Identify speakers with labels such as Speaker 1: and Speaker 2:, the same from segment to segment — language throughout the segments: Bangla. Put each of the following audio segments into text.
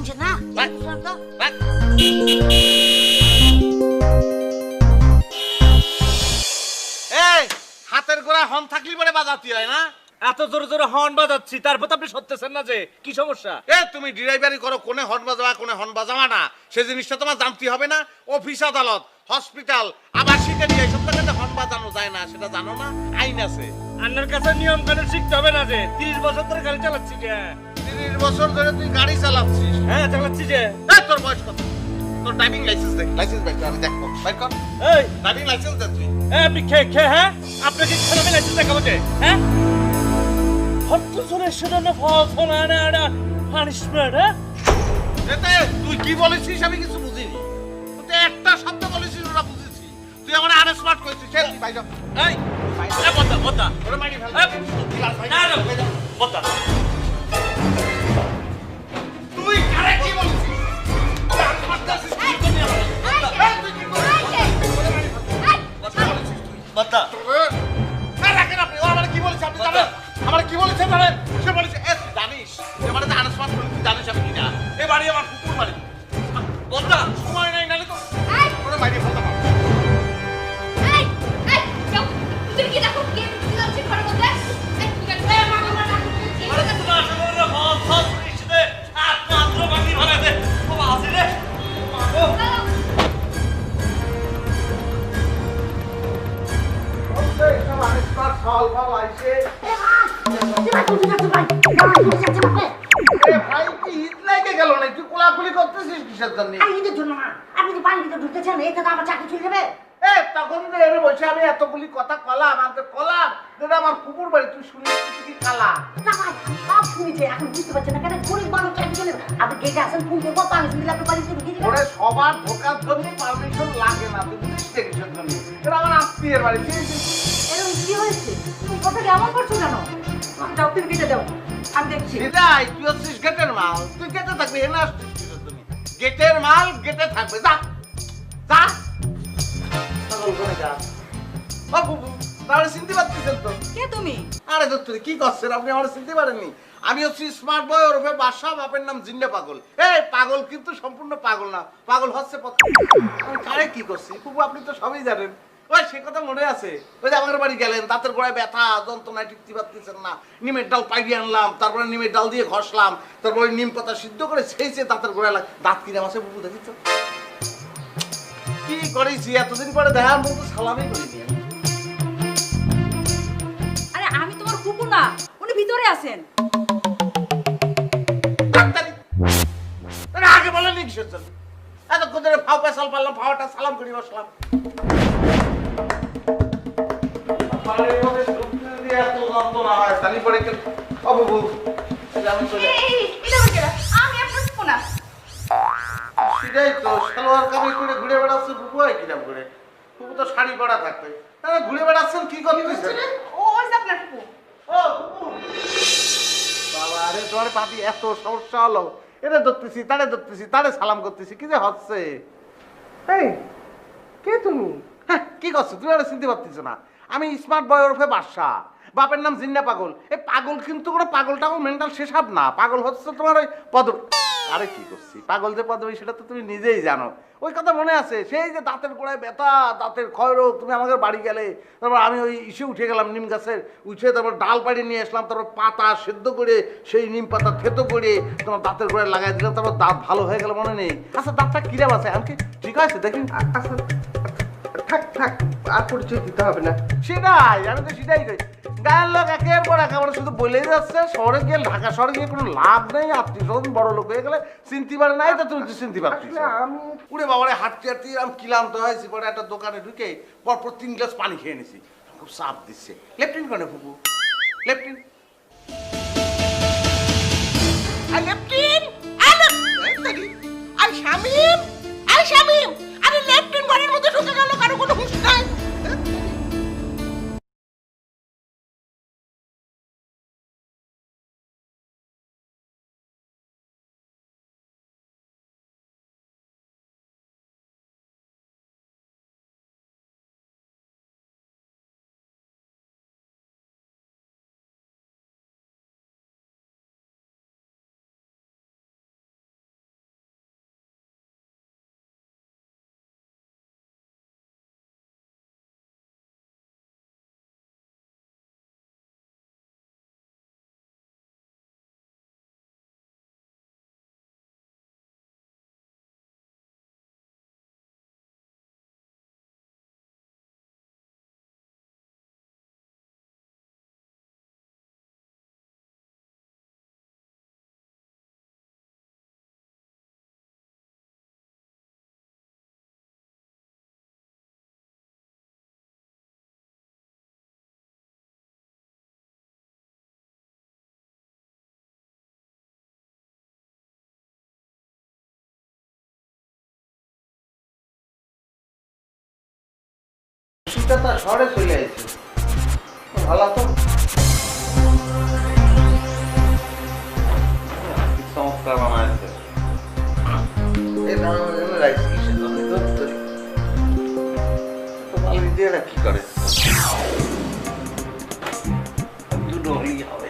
Speaker 1: শুনছেন না?
Speaker 2: এই হাতের গোড়া হর্ন থাকলি পরে বাজাতে হয় না?
Speaker 3: এত জোরে জোরে হর্ন বাজাচ্ছি, তারপর তো আপনি সত্যছেন না যে কি সমস্যা?
Speaker 2: তুমি ড্রাইভারি করো, কোনে হর্ন বাজাবা কোনে হর্ন বাজাবা না সেই জিনিসটা তোমার জানতে হবে না? অফিস আদালত হসপিটাল আবাসিকে নিয়ে এইসব জায়গাতে হর্ন বাজানো যায় না, সেটা জানো না? আইন আছে।
Speaker 3: আপনার কাছে নিয়ম কানুন শিখতে হবে না যে 30 বছর ধরে গাড়ি চালাচ্ছি যে।
Speaker 2: 30 বছর ধরে তুই গাড়ি চালাচ্ছিস?
Speaker 3: হ্যাঁ চালাচ্ছি যে।
Speaker 2: তোর বয়স কত? তোর ড্রাইভিং লাইসেন্স দেখ, লাইসেন্স বের কর, আমি দেখবো। বের কর।
Speaker 3: এই
Speaker 2: ড্রাইভিং লাইসেন্স দে তুই।
Speaker 3: আপনি খেয়ে হ্যাঁ আপনাকে খেলামে লাইসেন্স দেখাবো যে হ্যাঁ হট্ট জোরে সেটা না ফল না পানিশমেন্ট হ্যাঁ।
Speaker 2: এতে তুই কি বলেছিস আমি কিছু বুঝিনি। তুই একটা শব্দ বলেছিস ওরা বুঝেছি। তুই আমার আনস্মার্ট করেছিস। চল ভাই যাও।
Speaker 3: এই বদ্দা
Speaker 2: ওরে মারি ফেল।
Speaker 3: না বদ্দা
Speaker 2: তুই কারে কি বলেছিস? আনস্মার্ট করছিস কি করবি আমার? তুই কি বলেছিস তুই?
Speaker 3: বদ্দা
Speaker 2: রাখেন আপনি। ও আমার কি বলেছে আপনি জানেন? আমার কি বলেছে জানেন? সে বলেছে তুই জানিস যে মানে আনস্মার্ট করে তুই জানিস আমি কিনা? এ বাড়ি আমার কুকুর বাড়ি।
Speaker 3: বদ্দা
Speaker 2: সময় নেই নালে তো ওরে মারি ফেলতাম।
Speaker 4: তুমি কি দেখো কে যাচ্ছে ঘরের মধ্যে?
Speaker 3: আরে তুমি আসলে ফল ইসতে আর মাত্র বাকি ভাড়াতে বাবা আসি রে মাগো
Speaker 2: আনস্মার্ট ফল ফল আইছে। ভাই কি হিট লাগে গেল না? তুই কোলাকুলি করতেছিস কিসের জন্য?
Speaker 1: ঈদের জন্য না, আপনি যে বাড়ির ভিতরে ঢুকতেছেন এতে তো আমার চাকরি চলে যাবে।
Speaker 2: তখন তো এর বসে আমি এতগুলি কথা কলাম আমাকে কলাম যেটা আমার কুকুর বাড়ি তুই শুনিস কি খালা?
Speaker 1: না ভাই, আমি সব শুনেছি, এখন বুঝতে পারছেন না কেন গরিব মানুষ চাকরি চলে যাবে। আপনি গেটে আসেন ফোন করবো, পানি শুনলে আপনি বাড়িতে ঢুকে যাবেন।
Speaker 2: ওরে সবার ঢোকার জন্য পারমিশন লাগে না, তুই বুঝিস না কিসের জন্য? এটা আমার আত্মীয়ের বাড়ি।
Speaker 1: এরকম কি হয়েছে? তুমি কথা কেমন করছো কেন? যাও তুমি গেটে দাও, আমি দেখছি।
Speaker 2: সেটাই, তুই হচ্ছিস গেটের মাল। তুই গেটে থাকবি, এনে আসছিস কিসের জন্য? গেটের মাল গেটে থাকবে। যা যা পাগল করে যা। ও বুবু, তাহলে চিনতে পারতেছেন তো?
Speaker 4: কে তুমি?
Speaker 2: আরে দত্তরি কি করছেন আপনি? আমার চিনতে পারেননি? আমি হচ্ছি স্মার্ট বয় ওরফে বাদশা, বাপের নাম জিন্না পাগল। পাগল কিন্তু সম্পূর্ণ পাগল না, পাগল হচ্ছে আমি কারে কি করছি বুবু আপনি তো সবই জানেন। ওই সে কথা মনে আছে? ওই যে আমার বাড়ি গেলেন, দাঁতের গোড়ায় ব্যথা যন্ত্রণায় টিকতে পারতেছেন না, নিমের ডাল পাইয়ে আনলাম, তারপরে নিমের ডাল দিয়ে ঘষলাম, তারপরে নিম পাতা সিদ্ধ করে ছেঁচে দাঁতের গোড়ায় দাঁত কিনে মাসে বুবু দেখেছ কি করেছি? এতদিন পরে দেখার মতো সালামই করিনি আমি।
Speaker 4: আরে আমি তোমার কুকুর না, উনি ভিতরে আছেন।
Speaker 2: ডাক্তারি আগে বলেনি কিসের জন্য? এতক্ষণ ধরে ফাও পেশাল পারলাম, ফাওয়াটা সালাম করি বসলাম।
Speaker 4: আমি আপনার কুকুর না।
Speaker 2: সেটাই তো, সালোয়ার কামিজ করে ঘুরে বেড়াচ্ছে বুবু হয় কিরাম করে? বুবু তো শাড়ি পরা থাকবে। ঘুরে বেড়াচ্ছেন কি করতেছেন?
Speaker 4: ওই যে আপনার কুকুর।
Speaker 2: ও বুবু বাবা, আরে তোমার পাতি এত সমস্যা হলো, এটা ধরতেছি তারে সালাম করতেছি, কি যে হচ্ছে? এই কে তুমি? হ্যাঁ কি করছো তুমি? আর চিনতে পারতেছো না? আমি স্মার্ট বয় ওরফে বাদশা, বাপের নাম জিন্না পাগল। পাগল কিন্তু কোনো পাগল টাগল মেন্টাল শেষাব না, পাগল হচ্ছে তোমার ওই পদর। আরে কি করছি, পাগল যে পদবী সেটা তো তুমি নিজেই জানো। ওই কথা মনে আছে? সেই যে দাঁতের গোড়ায় ব্যথা, দাঁতের ক্ষয়রোগ, তুমি আমাদের বাড়ি গেলে, তারপর আমি ওই ইসে উঠে গেলাম নিম গাছের, উঠে তারপর ডাল পাড়ি নিয়ে আসলাম, তারপর পাতা সেদ্ধ করে সেই নিম পাতা থেতো করে তোমার দাঁতের গোড়ায় লাগাই দিলাম, তারপর দাঁত ভালো হয়ে গেল মনে নেই? আচ্ছা দাঁতটা কিরাম আছে? আমি কি ঠিক আছে দেখি? আচ্ছা থাক থাক, আর পরিচয় দিতে হবে না। সেটাই, আমি তো সেটাই কই। গায়ের লোক একের পর একেবারে শুধু বলেই যাচ্ছে, শহরে গিয়ে ঢাকা শহরে গিয়ে কোনো লাভ নেই, আত্মীয় স্বজন বড় লোক হয়ে গেলে চিনতে পারে নাই, তো তুমি চিনতে পারছি। আমি উড়ে বাবারে হাঁটতে হাঁটতে আমি ক্লান্ত হয়েছি, পরে একটা দোকানে ঢুকে পরপর 3 গ্লাস পানি খেয়ে নিছি, খুব চাপ দিচ্ছে। লেফটিন কেন ফুপু? লেফটিন
Speaker 1: লেফটিন আই শামিম আরে লেফটিন ঘরের মধ্যে ঢুকে গেল, কারো কোনো হুঁশ নাই।
Speaker 2: তুইটা তার শহরে চলে আসছিস ভালো তো কি চমৎকার বানাইছে এই বানানো রাখছি কিসের জন্য তো বালি দিয়ে কি করে দুটো হলেই হবে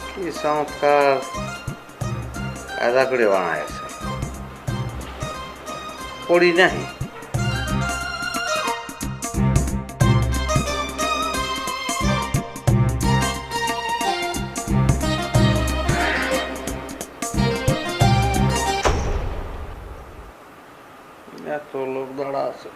Speaker 2: কি চমৎকার কায়দা করে বানাইছে পড়ি নাই এত লোক দাঁড়া আছে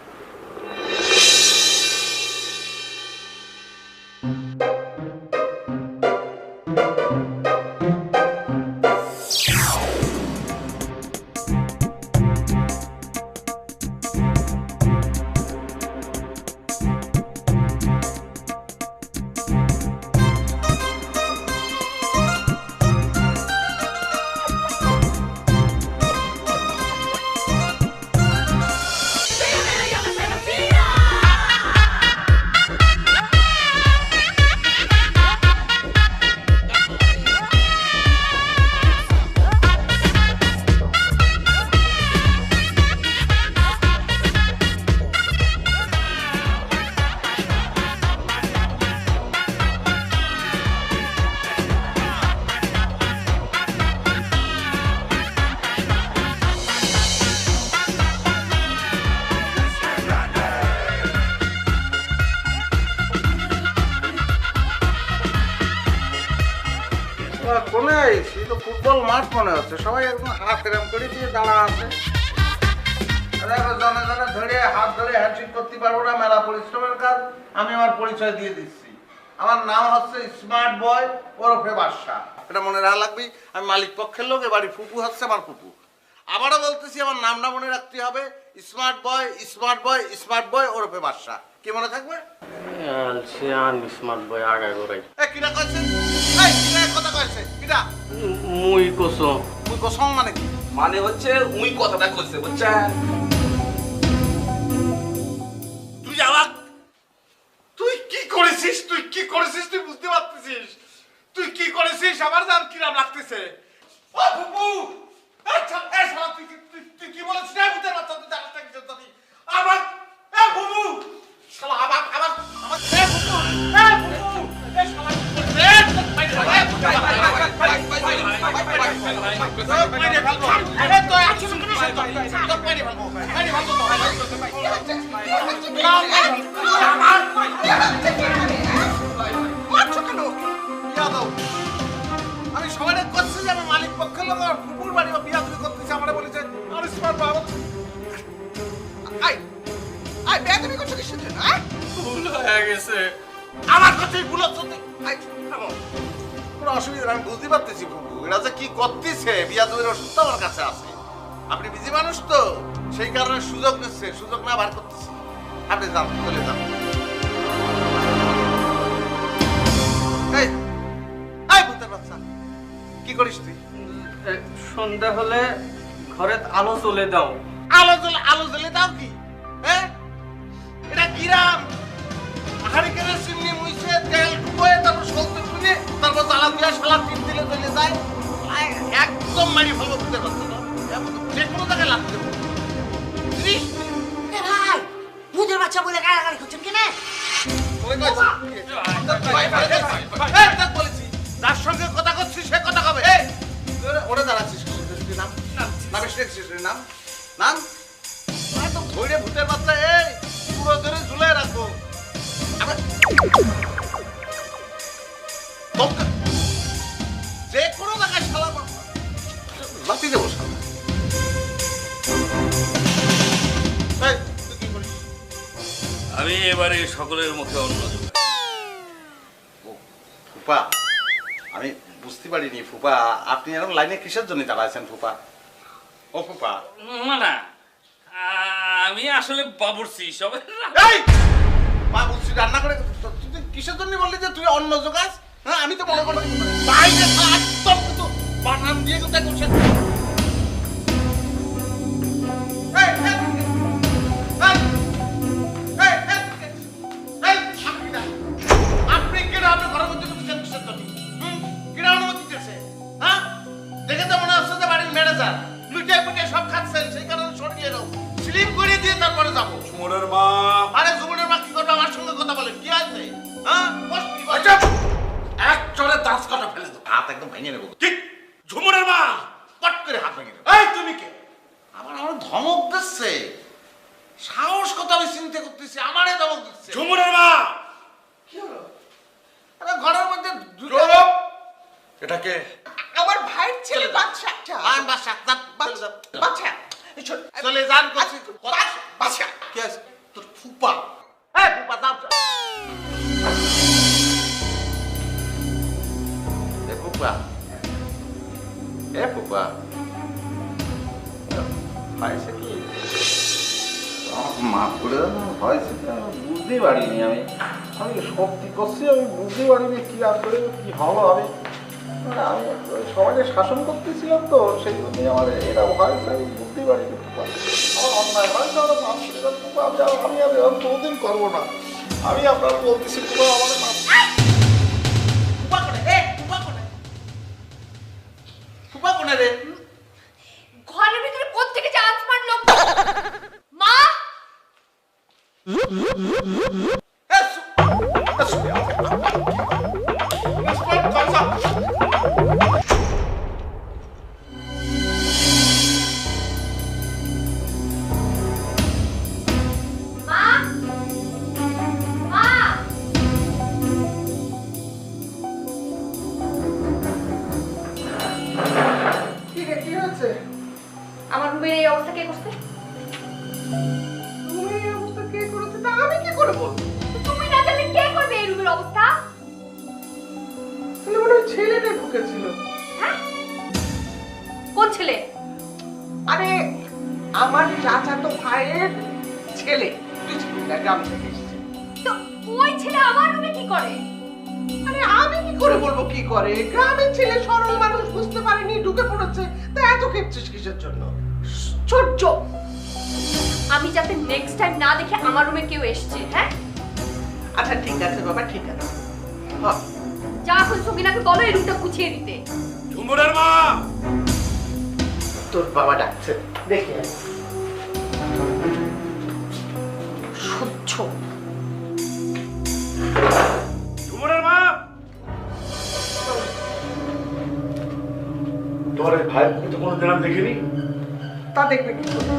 Speaker 2: কোনে আইসি তো ফুটবল মাঠ মনে হচ্ছে সবাই একদম হাত এরম করে দিয়ে দাঁড়া আছে জনে জনে ধরে হাত ধরে হ্যান্ডশেক করতে পারবো না মেলা পরিশ্রমের কাজ আমি আমার পরিচয় দিয়ে দিচ্ছি আমার নাম হচ্ছে স্মার্ট বয় ওরফে বাদশা এটা মনে রাখা লাগবে আমি মালিক পক্ষের লোক এবারে ফুপু হচ্ছে আমার ফুপু আবারও বলতেছি আমার নামটা মনে রাখতে হবে smart boy smart boy smart boy ওরফে বাদশা কি মনে থাকবে
Speaker 5: স্মার্ট বয় আগা করাই
Speaker 2: কিরা কইছে এই কিরা কথা কইছে কিরা
Speaker 5: মুই কোসো
Speaker 2: মুই কসম মানে কি
Speaker 6: মানে হচ্ছে উই কথাটা কইছে বুঝছেন
Speaker 3: তুই যাওয়াক তুই কি করেছিস তুই বুঝতে পারতেছিস তুই কি করেছিস আমার জান কিরাম লাগতেছে ও ফুপু আচ্ছা এ শালা তুই কি বলেছিস না বুঝতে পারছ তুই জানাস না কিছু জানি আমার এ ফুপু শালা আমার এ ফুপু এ শালা আমি সবাই করছি যে আমি মালিক পক্ষের লোক কুকুর বাড়ি বা বিয়া তুমি করতেছি আমার বলেছে আর স্মার্ট বাবা আই বিয়া তুমি করছো কিসের জন্য
Speaker 5: ভুল হয়ে গেছে
Speaker 3: আমার কথাই ভুল হচ্ছে
Speaker 2: কোনো অসুবিধা নেই, আমি বুঝতে পারতেছি ফুপু এরা যে কি করতেছে বিয়া দুয়ের ওষুধ তো আমার কাছে আছে আপনি বিজি মানুষ তো সেই কারণে সুযোগ নিচ্ছে সুযোগ না বার করতেছি আপনি যান চলে যান এই ভূতের বাচ্চা কি করিস তুই
Speaker 5: সন্ধ্যা হলে ঘরে আলো চলে দাও
Speaker 2: আলো জ্বলে দাও কি হ্যাঁ এটা কিরাম হারিকেনের চিমনি মুইছে তেল ডুবোয় তারপর সলতে শুনে তারপর জ্বালা দিয়ে শালা টিপ দিলে জ্বলে যায় একদম মারি ফেলবো ভূতের বাচ্চা যে কোনো জায়গায় লাগতে দেবো
Speaker 1: এ ভাই ভূতের বাচ্চা বলে গালাগালি করছেন কেন
Speaker 2: যার সঙ্গে কথা করছিস সে কথা কবে ওরে দাঁড়াচ্ছিস নাম নামিস রেখেছিস নাম নাম একদম ধৈর্য ভূতের বাচ্চা এই পুরো ধরে ঝুলে রাখো যে কোনো জায়গায় শালা লাতি দেবো শালা তুই কি করিস
Speaker 6: আমি এবারে সকলের মুখে অন্য
Speaker 2: ফুপা আমি বুঝতে পারিনি ফুপা আপনি এরকম লাইনে কিসের জন্য দাঁড়াইছেন ফুপা ও ফুপা
Speaker 6: না আমি আসলে বাবুর্চি সবাই
Speaker 2: বাবুর্চি রান্না করে তুই কিসের জন্য বললি যে তুই অন্ন জোগাস হ্যাঁ আমি তো মনে করলাম বাইরে একদম কিন্তু বানান দিয়ে কোথায় করছেন
Speaker 6: হচ্ছে
Speaker 3: ঝুমুরের মা
Speaker 2: কি হলো? আরে ঘরের মধ্যে
Speaker 3: চুপ! এটা কে?
Speaker 7: আমার ভাইয়ের ছেলে বাচ্চা
Speaker 2: আন বাসা
Speaker 7: বাচ্চা
Speaker 2: চলে যান করছি
Speaker 7: বাচ্চা
Speaker 3: কে আছে? তোর ফুপা।
Speaker 2: এই ফুপা যাও এ ফুপা হয়েছে কি মাফ করে দাও হয়েছে কি বুঝতেই পারিনি আমি সত্যি করছি আমি বুঝতে পারিনি কি আসলে কি হলো আমি সমাজে শাসন করতেছিলাম তো সেই জন্যই আমার এটা হয়েছে আমি বুঝতেই পারিনি আমার অন্যায় হয়েছে আমার মাফ করে দাও ফুপা আমি আর এরকম কোনোদিন করবো না আমি আপনার বলতেছি ফুপা আমার মাফ ফুপা করে রে ফুপা কোনে রে
Speaker 4: ঘরের ভিতরে কোত্থেকে যে আনস্মার্ট লোক মা মা মা
Speaker 7: কি রে কি হয়েছে
Speaker 4: আমার রুমের এই অবস্থা কে করছে
Speaker 7: তুমি এই অবস্থা কে করেছে তা আমি কি করে বলবো
Speaker 4: তুমি না জানলে কে করবে এই রুমের অবস্থা
Speaker 7: তাহলে মনে হয় ছেলেটা ঢুকেছিল
Speaker 4: হ্যাঁ কোন ছেলে
Speaker 7: আরে আমার চাচাতো ভাইয়ের ছেলে তুই ছিলি না গ্রাম থেকে এসেছে
Speaker 4: তো ওই ছেলে আমার রুমে কি করে
Speaker 7: আরে আমি কি করে বলবো কি করে গ্রামের ছেলে সরল মানুষ বুঝতে পারেনি ঢুকে পড়েছে তা এত খেপছিস কিসের জন্য
Speaker 4: সূর্য আমি যাতে নেক্সট টাইম না দেখে আমার রুমে কেউ এসেছে হ্যাঁ
Speaker 7: আচ্ছা ঠিক আছে বাবা ঠিক আছে হ্যাঁ
Speaker 4: যা এখন সঙ্গীনাকে বলো এই রুমটা গুছিয়ে দিতে
Speaker 3: ঝুমুরের মা
Speaker 7: তোর বাবা ডাকছে দেখে আয়।
Speaker 4: সহ্য
Speaker 3: ঝুমুরের মা তোমার এই ভাইয়ের মুখে তো কোনোদিন আমি দেখিনি।
Speaker 7: তা দেখবে কি করে?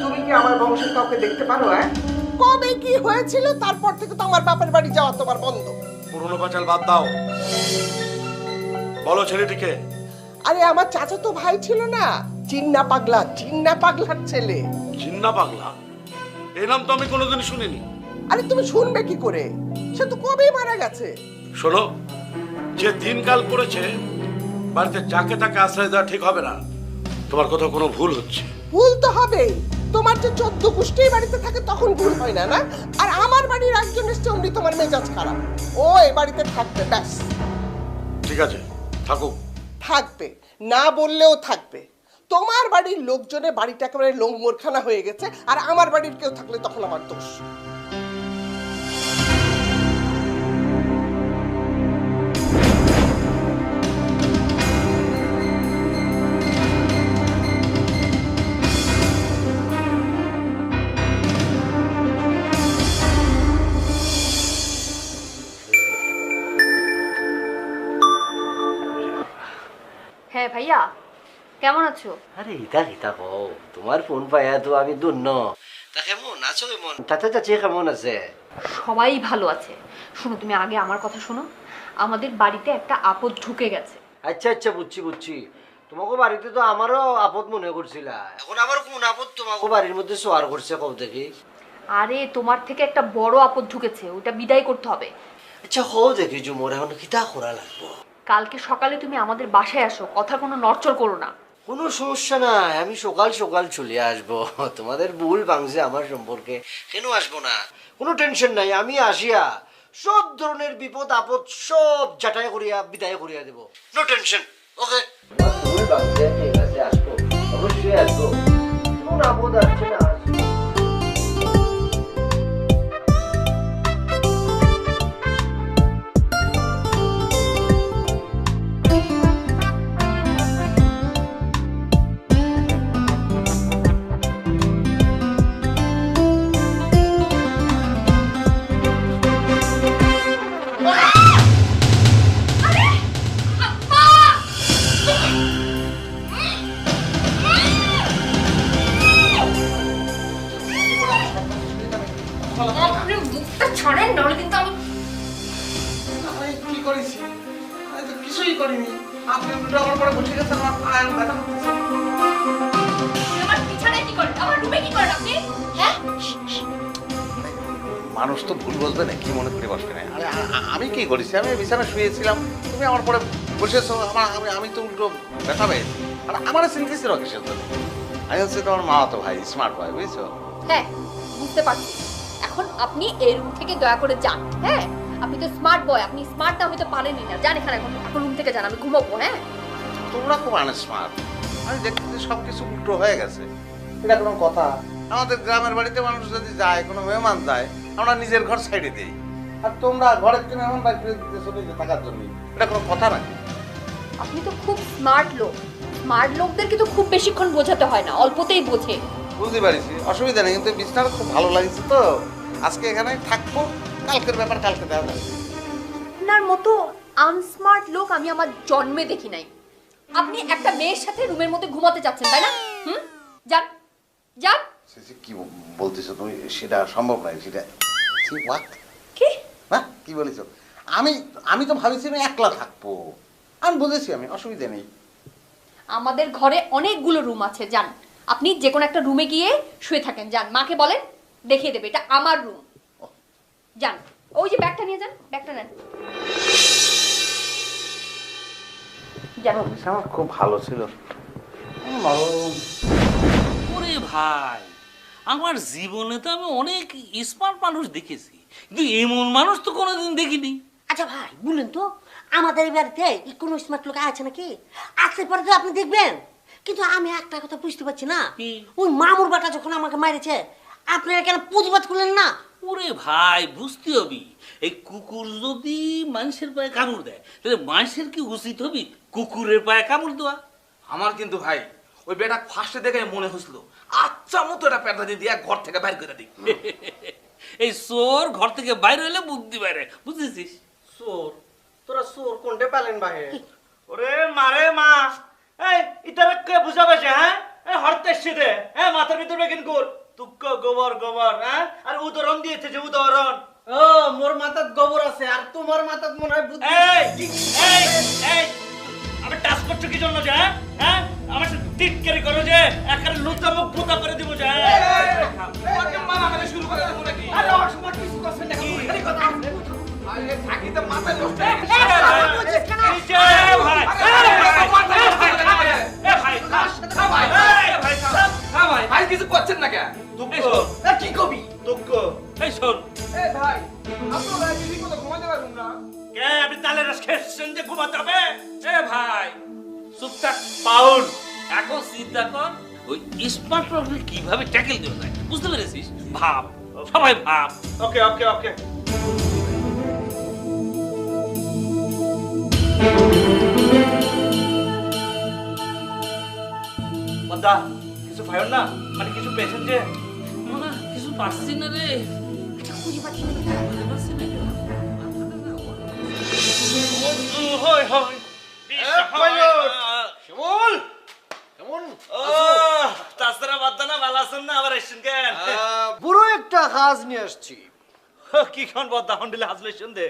Speaker 7: তুমি কি আমার বংশের কাউকে দেখতে পারো কবে কি হয়েছিল তারপর থেকে তো আমার বাপের বাড়ি যাওয়া তোমার বন্ধ
Speaker 3: পুরনো পাঁচাল বাদ দাও, বলো ছেলেটিকে।
Speaker 7: আরে আমার চাচাতো ভাই ছিল না চিন্না পাগলার ছেলে
Speaker 3: চিন্না পাগলা, এই নাম তো আমি কোনোদিন শুনিনি।
Speaker 7: আরে তুমি শুনবে কি করে সে তো কবেই মারা গেছে
Speaker 3: শোনো, যে দিনকাল পড়েছে বাড়িতে যাকে তাকে আশ্রয় দেওয়া ঠিক হবে না। তোমার কোথাও কোনো ভুল হচ্ছে।
Speaker 7: ভুল তো হবেই, তোমার যে 14 গোষ্ঠী বাড়িতে থাকে তখন ভুল হয় না না? আর আমার বাড়ির একজন এসছে অমনি তোমার মেজাজ খারাপ, ও এই বাড়িতে থাকবে ব্যাস।
Speaker 3: ঠিক আছে থাকুক।
Speaker 7: থাকবে না বললেও থাকবে। তোমার বাড়ির লোকজনের বাড়িটা একেবারে লোঙ্গরখানা হয়ে গেছে, আর আমার বাড়ির কেউ থাকলে তখন আমার দোষ।
Speaker 4: হ্যাঁ ভাইয়া কেমন আছো
Speaker 8: আরে ইতা কও তোমার ফোন পাইয়া তো আমি ধন্য। তা কেমন আছো? কেমন চাচা চাচি কেমন আছে?
Speaker 4: সবাই ভালো আছে। শোনো তুমি আগে আমার কথা শোনো, আমাদের বাড়িতে একটা আপদ ঢুকে গেছে।
Speaker 8: আচ্ছা বুঝছি। তোমাকে বাড়িতে তো আমারও আপদ মনে করছিলা, এখন আবার কোন আপদ তোমাকে বাড়ির মধ্যে সোয়ার করছে কও দেখি?
Speaker 4: আরে তোমার থেকে একটা বড় আপদ ঢুকেছে, ওটা বিদায় করতে হবে।
Speaker 8: আচ্ছা হও দেখি জুমোর এখন কিতা করা লাগবো?
Speaker 4: কালকে সকালে তুমি আমাদের বাসায় আসো, কথা কোনো নড়চড় করো না।
Speaker 8: কোনো সমস্যা নাই, আমি সকাল সকাল চলে আসবো। তোমাদের ভুল ভাঙছে আমার সম্পর্কে, কেন আসবো না? কোনো টেনশন নাই, আমি আসিয়া সব ধরনের বিপদ আপদ সব যাটাই করিয়া বিদায় করিয়া দেব। নো টেনশন, ওকে? ভুল ভাঙছে, ঠিক আছে, আসবো, অবশ্যই আসবো। কোন আপদ আসছে না?
Speaker 4: মুখটা ছাড়েন নাহলে কিন্তু আমি
Speaker 2: আমি কি করেছি? আমি তো কিছুই করিনি। আপনি উল্টো আমার পরে বসে গেছেন, আমার পায়ে ব্যথা করতেছে।
Speaker 4: আমার পিছনে কি করেন? আমার রুমে কি করেন আপনি? হ্যাঁ?
Speaker 3: মানুষ তো ভুল বসবে না, কি মনে করে বসবে না। আরে আমি কি করেছি? আমি বিছানা শুয়েছিলাম, তুমি আমার পরে বসেছো, আমি তো উল্টো ব্যথা পেয়েছি। আর আমার চিন্তিত কিসের জন্য? আমি হচ্ছে তোমার মা, তো ভাই স্মার্ট বয়, বুঝছো?
Speaker 4: হ্যাঁ, বুঝতে পারছি। এখন আপনি এই রুম থেকে দয়া করে যান। হ্যাঁ, আপনি তো স্মার্ট বয়, আপনি স্মার্ট না হইতে পারেনই না। যান এখানে, এখন রুম থেকে যান, আমি ঘুমাবো। হ্যাঁ,
Speaker 3: তোমরা খুব আনস্মার্ট। আমি দেখতেছি সবকিছু উল্টো হয়ে গেছে। এটা কোনো কথা? আমাদের গ্রামের বাড়িতে মানুষ যদি যায়, কোনো মেহমান যায়, আমরা নিজের ঘর সাইডে দিই। আর তোমরা ঘরের জন্য এমন বাইক করে দিতেছো নিজে থাকার জন্য। এটা কোনো কথা নাকি?
Speaker 4: আপনি তো খুব স্মার্ট লোক। স্মার্ট লোকদেরকে তো খুব বেশিক্ষণ বোঝাতে হয় না, অল্পতেই বোঝে।
Speaker 3: বুঝতে পারছি, অসুবিধা নেই, কিন্তু বিছানাটা খুব ভালো লাগছে তো আজকে এখানে থাকবো। কালকের ব্যাপার কালকে দেখা যাবে।
Speaker 4: আপনার মতো আনস্মার্ট লোক আমি আমার জন্মে দেখি নাই। আপনি একটা মেয়ের সাথে রুমের মধ্যে ঘুমাতে যাচ্ছেন, তাই না? যান যান।
Speaker 3: কি বলতেছো তুমি? সেটা সম্ভব নয়। সেটা
Speaker 4: কি?
Speaker 3: হ্যাঁ, কি বলেছো? আমি তো ভাবছি আমি একলা থাকবো। আমি বুঝেছি, আমি অসুবিধা নেই।
Speaker 4: আমাদের ঘরে অনেকগুলো রুম আছে, যান আপনি যে কোনো একটা রুমে গিয়ে শুয়ে থাকেন। যান, মাকে বলেন দেখিয়ে দেবে, এটা আমার রুম। যান, ওই যে ব্যাগটা নিয়ে যান, ব্যাগটা নেন। জানো
Speaker 3: আমার খুব ভালো ছিল।
Speaker 6: ওরে ভাই, আমার জীবনে তো আমি অনেক স্মার্ট মানুষ দেখেছি, কিন্তু এমন মানুষ তো কোনোদিন দেখিনি।
Speaker 1: আচ্ছা ভাই, বলুন তো আমাদের এই বাড়িতে কোনো স্মার্ট লোক আছে নাকি? আসলে পরে তো আপনি দেখবেন। কিন্তু আমি একটা কথা বুঝতে পারছি না,
Speaker 6: কি?
Speaker 1: ওই মামুর বাটা যখন আমাকে মারেছে, আপনারা কেন প্রতিবাদ করলেন না?
Speaker 6: ওরে ভাই, বুঝতে হবি, এই কুকুর যদি মানুষের পায়ে কামড় দেয়, তাহলে মানুষের কি উচিত হবি কুকুরের পায়ে কামড় দেওয়া?
Speaker 9: আমার কিন্তু ভাই ওই বেটা ফার্স্টে দেখে মনে হয়েছিল আচ্ছা মতো এটা পেটা দিয়ে ঘর থেকে বাইর করে দিই।
Speaker 6: এই চোর ঘর থেকে বাইরে হলে বুদ্ধি বাইরে, বুঝেছিস?
Speaker 5: চোর? তোরা চোর কোনটা পেলেন বাহে? ওরে মারে মা, এই ইতারে কে বুঝাবেছে? হ্যাঁ, এই হরতে শীতে, হ্যাঁ মাথার ভিতরে বেগিন কর তুক্ক গোবর গোবর। হ্যাঁ, আর উদাহরণ দিয়েছে যে উদাহরণ। ও মোর মাথাত গোবর আছে আর তোমার মাথাত মনে হয় বুদ্ধি। এই এই এই আমি টাচ করছো কি জন্য? যে হ্যাঁ আমার সাথে টিটকারি করো, যে একারে লুচা মুখ বুতা করে দিব। যে
Speaker 9: তোমাকে মারামারি শুরু করে দেবো নাকি?
Speaker 5: আরে আমার সময় কিছু করছেন নাকি? এই কথা
Speaker 9: আরে থাকিতে মাথায় নষ্ট
Speaker 5: এই যে ভাই,
Speaker 9: ভাই কিছু করছেন না কেন?
Speaker 5: কি কবি তুক্ক?
Speaker 6: এই শোন,
Speaker 9: ভাই আপনারা ঠিক মতো ঘুমাতে পারবেন না?
Speaker 5: কে আপনি তালে রস খেয়েছেন যে ঘুমাতে হবে?
Speaker 6: এ ভাই চুপ থাক পাউল। এখন চিন্তা কর ওই স্মার্ট প্রবলেম কিভাবে ট্যাকেল দেওয়া যায়, বুঝতে পেরেছিস? ভাব, সবাই ভাব।
Speaker 5: ওকে ওকে ওকে। বদা কিছু ভাইও না, মানে কিছু পেয়েছেন যে?
Speaker 6: না, কিছু পারছি না রে। খুঁজে পাচ্ছি না।
Speaker 5: হয় হয়
Speaker 8: শিমুল, কেমন?
Speaker 5: তাছাড়া বাদ না, ভালো আছেন না? আবার এসছেন কেন?
Speaker 8: পুরো একটা কাজ নিয়ে আসছি।
Speaker 5: কি খান বদা হন্ডিলে হাজলে শুনতে,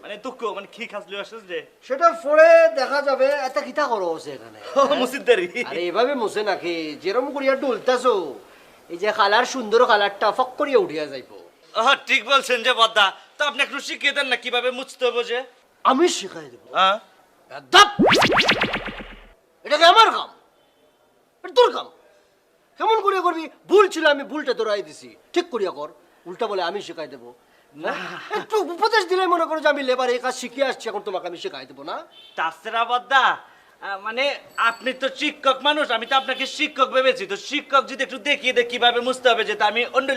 Speaker 5: মানে তুক্ক মানে কি খাজলি আসছিস যে?
Speaker 8: সেটা পরে দেখা যাবে। এত কিতা করো এখানে?
Speaker 5: মুসিদ্দারি।
Speaker 8: আরে এভাবে মুছে নাকি, যেরকম করিয়া ডুলতাছো, এই যে কালার সুন্দর কালারটা ফক করিয়া উঠিয়া যাইবো।
Speaker 5: ঠিক বলছেন যে বদা। তো আপনি একটু শিখিয়ে দেন না কিভাবে মুছতে হবে যে?
Speaker 8: আমি শিখাই দেবো।
Speaker 5: হ্যাঁ,
Speaker 8: এটা কি আমার কাম? এটা তোর কাম। কেমন করিয়া করবি? ভুল ছিল, আমি ভুলটা তোরাই দিছি, ঠিক করিয়া কর। উল্টা বলে আমি শিখাই দেবো? একটু উপদেশ দিলে মনে করো যে আমি লেবার এই কাজ শিখে আসছি, এখন তোমাকে আমি শিখাই দেবো না?
Speaker 5: তাছাড়া বদা মানে আপনি তো শিক্ষক মানুষ, আমি তো আপনাকে শিক্ষক ভেবেছি। তো শিক্ষক যদি একটু দেখিয়ে দেয় কিভাবে মুছতে হবে, যে আমি অন্য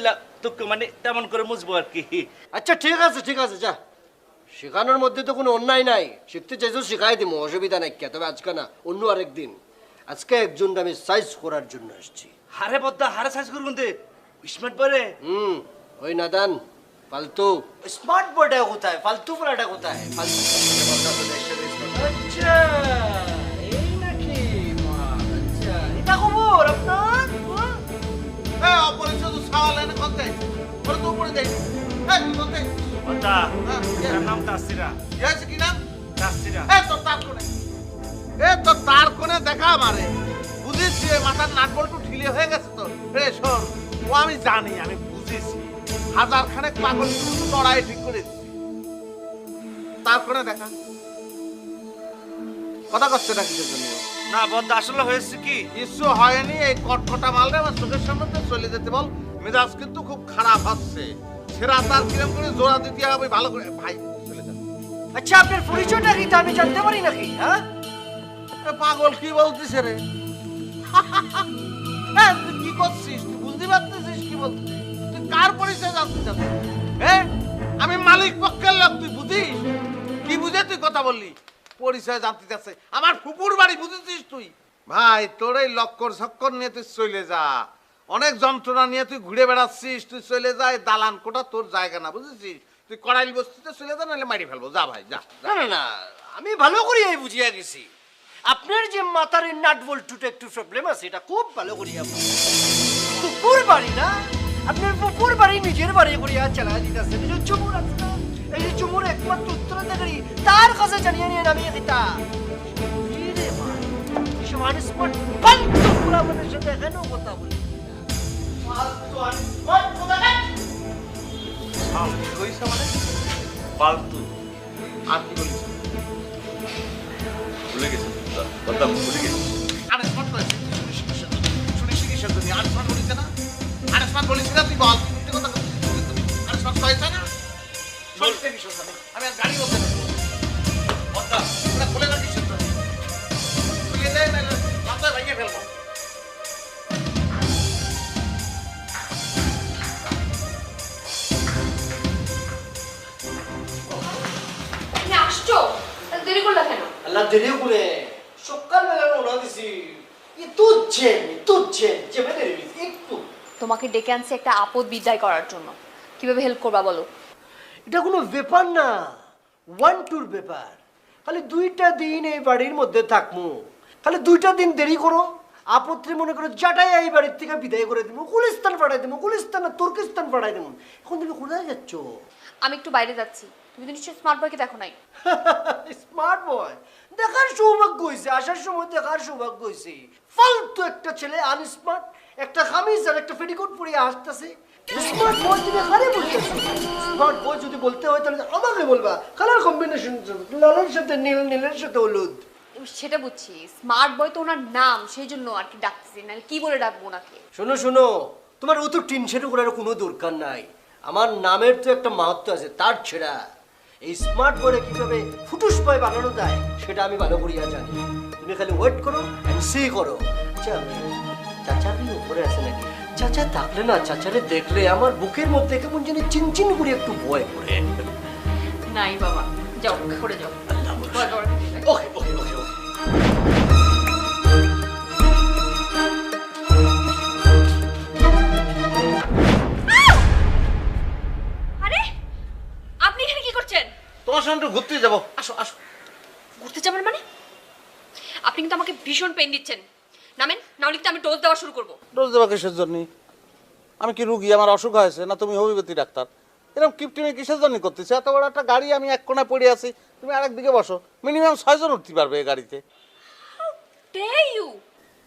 Speaker 5: তুক্ক মানে তেমন করে মুছবো আর কি।
Speaker 8: আচ্ছা ঠিক আছে, ঠিক আছে, যা। শেখানোর মধ্যে তো কোনো অন্যায় নাই, শিখতে চাইছো শিখাই দিব, অসুবিধা নাই। কে তবে আজকে না, অন্য আরেকদিন। আজকে একজন আমি সাইজ করার জন্য আসছি।
Speaker 5: হারে বদা, হারে সাইজ করুন দে স্মার্ট বলে।
Speaker 8: ওই নাদান ফালতু স্মার্ট বয়টা কোথায়, ফালতু বলাটা কোথায়? ফালতু। আচ্ছা এই নাকি? আচ্ছা এটা খবর আপনার?
Speaker 3: অপরিচিত সাওয়াল এনে করতে ওরা তো উপরে যাই।
Speaker 2: কি বলতে
Speaker 5: ওটা
Speaker 2: হ্যাঁ,
Speaker 5: এর নাম তাসিরা
Speaker 2: কি হয়েছে কি নাম
Speaker 5: তাসিরা
Speaker 2: তো তার কোণে দেখা আমারে বুঝেছি মাথার নাট বল্টু ঢিলে হয়ে গেছে তো রে শোন ও আমি জানি আমি বুঝেছি হাজার খানেক পাগল লড়াই ঠিক করে দিচ্ছি তার কোণে দেখা কথা করছে না কিসের জন্য
Speaker 5: না বন্ধ আসলে হয়েছে কি
Speaker 2: কিছু হয়নি এই কটকটা মালটা আমার চোখের সামনে তো চলে যেতে বল মেজাজ কিন্তু খুব খারাপ হচ্ছে সেরা তার কিরম করে জোড়া দিতে হবে ভালো করে ভাই চলে যান
Speaker 8: আচ্ছা আপনার পরিচয়টা কি তা আমি জানতে পারি নাকি হ্যাঁ
Speaker 2: এ পাগল কি বলতিস রে হ্যাঁ তুই কি করছিস তুই বুঝতে পারতেছিস কি বলছিস তুই কার পরিচয় জানতে চাচ্ছিস হ্যাঁ আমি মালিক পক্ষের লোক তুই বুঝিস কি বুঝে তুই কথা বললি পরিচয় জানতে চাচ্ছে আমার ফুপুর বাড়ি বুঝেছিস তুই ভাই তোর এই লক্কর ঝক্কর নিয়ে তুই চলে যা অনেক যন্ত্রণা নিয়ে তুই ঘুরে বেড়াচ্ছিস তুই চলে যায় দালান কোটা তোর জায়গা না বুঝেছিস তুই কড়াইল বস্তিতে চলে যা নাহলে মারি ফেলবো যা ভাই যা
Speaker 8: না না না আমি ভালো করিয়াই বুঝিয়া গেছি আপনার যে মাথার এই নাট বল্টুটা একটু প্রবলেম আছে এটা খুব ভালো করিয়া পুকুর বাড়ি না আপনার পুকুর বাড়ি নিজের বাড়ি করিয়া চালা দিতেছে নিজের চুমুর আছে না এই যে চুমুর একমাত্র উত্তরাধিকারী তার কাছে জানিয়ে নিয়ে নামিয়ে দিতা আমাদের সাথে এখানেও কথা বলি
Speaker 3: ফালতু
Speaker 2: আর কি বলিস
Speaker 3: ভুলে গেছি কথা ভুলে গেছি
Speaker 2: আরেকবার তো শুনিস কিসের জন্য আরেকবার বলিস না আরেকবার বলিস না তুই বল তুই কথা আরেকবার কয়েছে না বলতে কিসের জন্য আমি আর গাড়ি বলতে না কথা এটা খুলে না কিসের জন্য খুলে দেয় না মাথায় ভেঙে ফেলবো
Speaker 4: তুমি আসছো দেরি করলা কেন?
Speaker 8: আল্লাহ দেরি করে সকালবেলা রওনা দিছি তুচ্ছে চেপে দেরি একটু
Speaker 4: তোমাকে ডেকে আনছে একটা আপদ বিদায় করার জন্য। কিভাবে হেল্প করবা বলো?
Speaker 8: এটা কোনো ব্যাপার না ওয়ান টুর ব্যাপার খালি 2টা দিন এই বাড়ির মধ্যে থাকমু খালি 2টা দিন দেরি করো আপত্তি মনে করো জাটাই এই বাড়ির থেকে বিদায় করে দিব গুলিস্তান পাঠাই দিব গুলিস্তান না তুর্কিস্তান পাঠাই দিব এখন তুমি কোথায় যাচ্ছ
Speaker 4: আমি একটু বাইরে যাচ্ছি। তুমি তো নিশ্চয়ই স্মার্ট বয়কে দেখো নাই।
Speaker 8: স্মার্ট বয় দেখার সৌভাগ্য হয়েছে আসার সময় দেখার সৌভাগ্য হয়েছে ফালতু একটা ছেলে আনস্মার্ট একটা খামিজ আর একটা পেটিকোট পরিয়ে আসতেছে স্মার্ট বয় তুমি কারে বলতেছো স্মার্ট বয় যদি বলতে হয় তাহলে আমাকে বলবা কালার কম্বিনেশন লালের সাথে নীল নীলের সাথে হলুদ
Speaker 4: সেটা বুঝছি, স্মার্ট বয় তো ওনার নাম, সেই জন্য আর কি ডাকতেছি, নাহলে কি বলে ডাকবো ওনাকে?
Speaker 8: শোনো শোনো তোমার অত টেনশন করার কোনো দরকার নাই আমার নামের তো একটা মাহাত্ম্য আছে তার ছেড়া এই স্মার্ট বয় কিভাবে ফুটুস বয় বানানো যায় সেটা আমি ভালো করিয়া জানি তুমি খালি ওয়েট করো এন্ড সি করো চাচা কি উপরে আছে নাকি চাচা থাকলে না চাচারে দেখলে আমার বুকের মধ্যে কেমন জানি চিনচিন করে একটু ভয় করে
Speaker 4: নাই বাবা, যাও করে যাও।
Speaker 8: ওকে ওকে ওকে ওকে
Speaker 4: আরে আপনি এখানে কি করছেন?
Speaker 2: তোমার সঙ্গে একটু ঘুরতে যাবো আসো আসো
Speaker 4: ঘুরতে যাবেন মানে? আপনি কিন্তু আমাকে ভীষণ পেন দিচ্ছেন। নামেন, নাহলে কিন্তু আমি ডোজ দেওয়া শুরু করবো।
Speaker 2: ডোজ দেওয়া কিসের জন্য আমি কি রুগী আমার অসুখ হয়েছে না তুমি হোমিওপ্যাথি ডাক্তার এরকম কিপটিমে কিসের জন্য করতেছি এত বড় একটা গাড়ি আমি এক কোনায় পড়ে আছি তুমি আরেক দিকে বসো মিনিমাম 6 জন উঠতে পারবে এই গাড়িতে
Speaker 4: Dare you?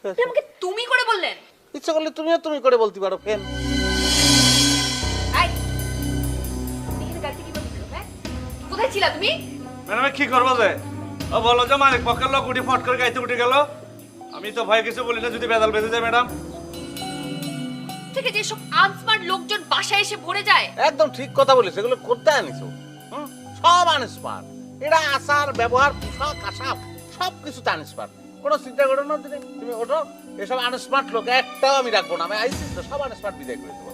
Speaker 4: আপনি আমাকে তুমি করে বললেন?
Speaker 2: ইচ্ছে করলে তুমিও তুমি করে বলতে পারো ফেন
Speaker 4: এই, তুমি এখানে গাড়িতে কি করতে হ্যাঁ? কোথায় ছিলা তুমি?
Speaker 5: ম্যাডাম কি করবো যে ও বলো যে মালিক পক্ষের লোক উঠি ফট করে গাইতে উঠে গেল আমি তো ভয় কিছু বলি না যদি বেদাল বেঁধে যায় ম্যাডাম
Speaker 4: থেকে যে সব আনস্মার্ট লোকজন বাসায় এসে ভরে যায়।
Speaker 2: একদম ঠিক কথা বলেছ এগুলো করতে আনিছো সব আনস্মার্ট এটা আচার ব্যবহার পোশাক আশাক সব কিছু আনস্মার্ট কোনো চিন্তা করো না তুমি ওঠো এসব আনস্মার্ট লোক একটাও আমি রাখবো না আমি আইসি তো সব আনস্মার্ট বিদায় করে দেবো